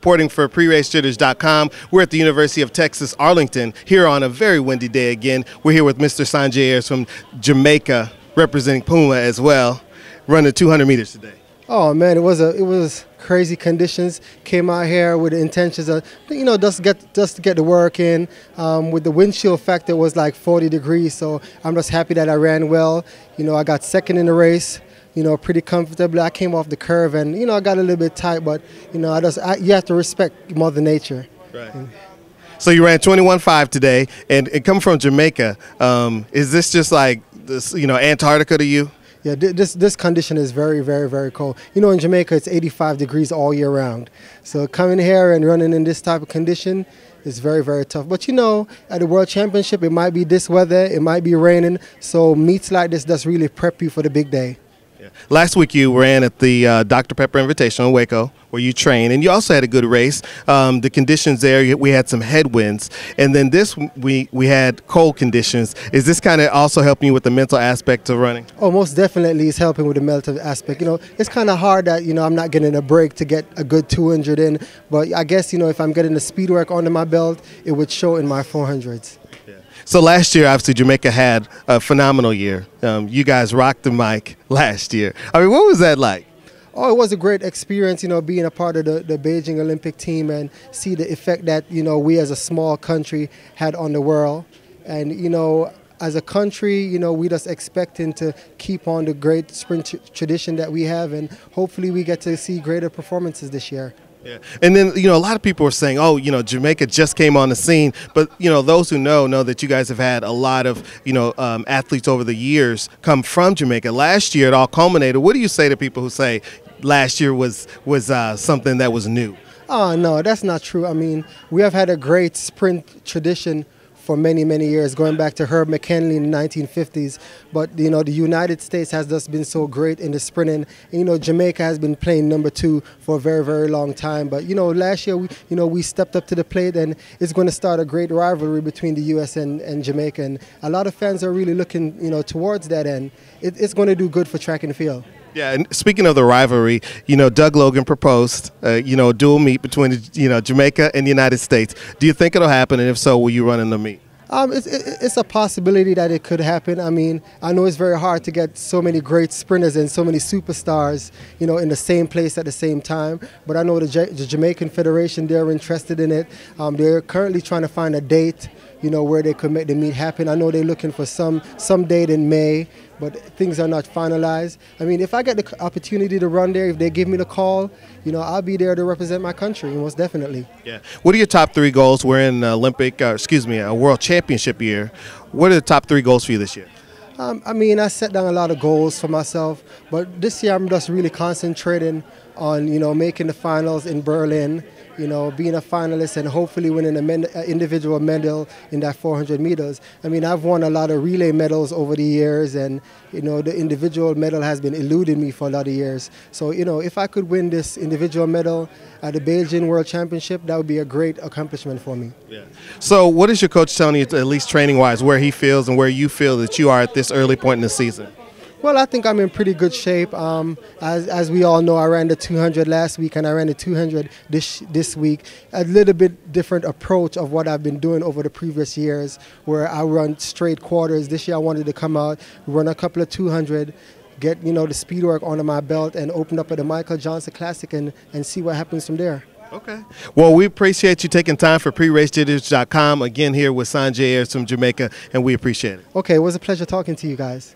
reporting for PreRaceJitters.com. We're at the University of Texas, Arlington, here on a very windy day again. We're here with Mr. Sanjay Ayres from Jamaica, representing Puma as well, running 200 meters today. Oh man, it was crazy conditions. Came out here with the intentions of, just to get the work in. With the windshield factor, it was like 40 degrees, so I'm just happy that I ran well. I got second in the race. Pretty comfortably. I came off the curve, and I got a little bit tight, but you have to respect Mother Nature. Right. So you ran 21.5 today, and coming from Jamaica, is this just like this, Antarctica to you? Yeah, this condition is very, very, very cold. In Jamaica, it's 85 degrees all year round. So coming here and running in this type of condition is very, very tough. But at the World Championship, it might be this weather, it might be raining. So meets like this does really prep you for the big day. Yeah. Last week you ran at the Dr. Pepper Invitational in Waco, where you trained, and you also had a good race. The conditions there, we had some headwinds, and then this we had cold conditions. Is this kind of also helping you with the mental aspect of running? Oh, most definitely it's helping with the mental aspect. It's kind of hard that, I'm not getting a break to get a good 200 in, but I guess, if I'm getting the speed work under my belt, it would show in my 400s. So last year, obviously, Jamaica had a phenomenal year. You guys rocked the mic last year. I mean, what was that like? Oh, it was a great experience, being a part of the Beijing Olympic team and see the effect that, we as a small country had on the world. And, as a country, we just expecting to keep on the great sprint tradition that we have, and hopefully we get to see greater performances this year. Yeah. And then, a lot of people are saying, oh, Jamaica just came on the scene. But, those who know that you guys have had a lot of, athletes over the years come from Jamaica. Last year, it all culminated. What do you say to people who say last year was something that was new? Oh, no, that's not true. I mean, we have had a great sprint tradition for many, many years, going back to Herb McKinley in the 1950s. But, the United States has just been so great in the sprinting. And, Jamaica has been playing number 2 for a very, very long time. But, last year, we stepped up to the plate, and it's going to start a great rivalry between the U.S. and Jamaica. And a lot of fans are really looking, towards that end. It's going to do good for track and field. Yeah, and speaking of the rivalry, Doug Logan proposed, a dual meet between, Jamaica and the United States. Do you think it'll happen, and if so, will you run in the meet? It's a possibility that it could happen. I mean, I know it's very hard to get so many great sprinters and so many superstars, in the same place at the same time. But I know the Jamaican Federation, they're interested in it. They're currently trying to find a date, where they could make the meet happen. I know they're looking for some date in May, but things are not finalized. I mean, if I get the opportunity to run there, if they give me the call, I'll be there to represent my country, most definitely. Yeah. What are your top 3 goals? We're in a World Championship year. What are the top 3 goals for you this year? I mean, I set down a lot of goals for myself, but this year I'm just really concentrating on, making the finals in Berlin, being a finalist and hopefully winning an individual medal in that 400 meters. I mean, I've won a lot of relay medals over the years, and, the individual medal has been eluding me for a lot of years. So, if I could win this individual medal at the Beijing World Championship, that would be a great accomplishment for me. Yeah. So what is your coach telling you, at least training-wise, where he feels and where you feel that you are at this early point in the season? Well, I think I'm in pretty good shape. As we all know, I ran the 200 last week and I ran the 200 this week. A little bit different approach of what I've been doing over the previous years, where I run straight quarters. This year I wanted to come out, run a couple of 200, get the speed work under my belt, and open up at the Michael Johnson Classic and see what happens from there. Okay. Well, we appreciate you taking time for PreRaceJitters.com. Again, here with Sanjay Ayres from Jamaica, and we appreciate it. Okay, it was a pleasure talking to you guys.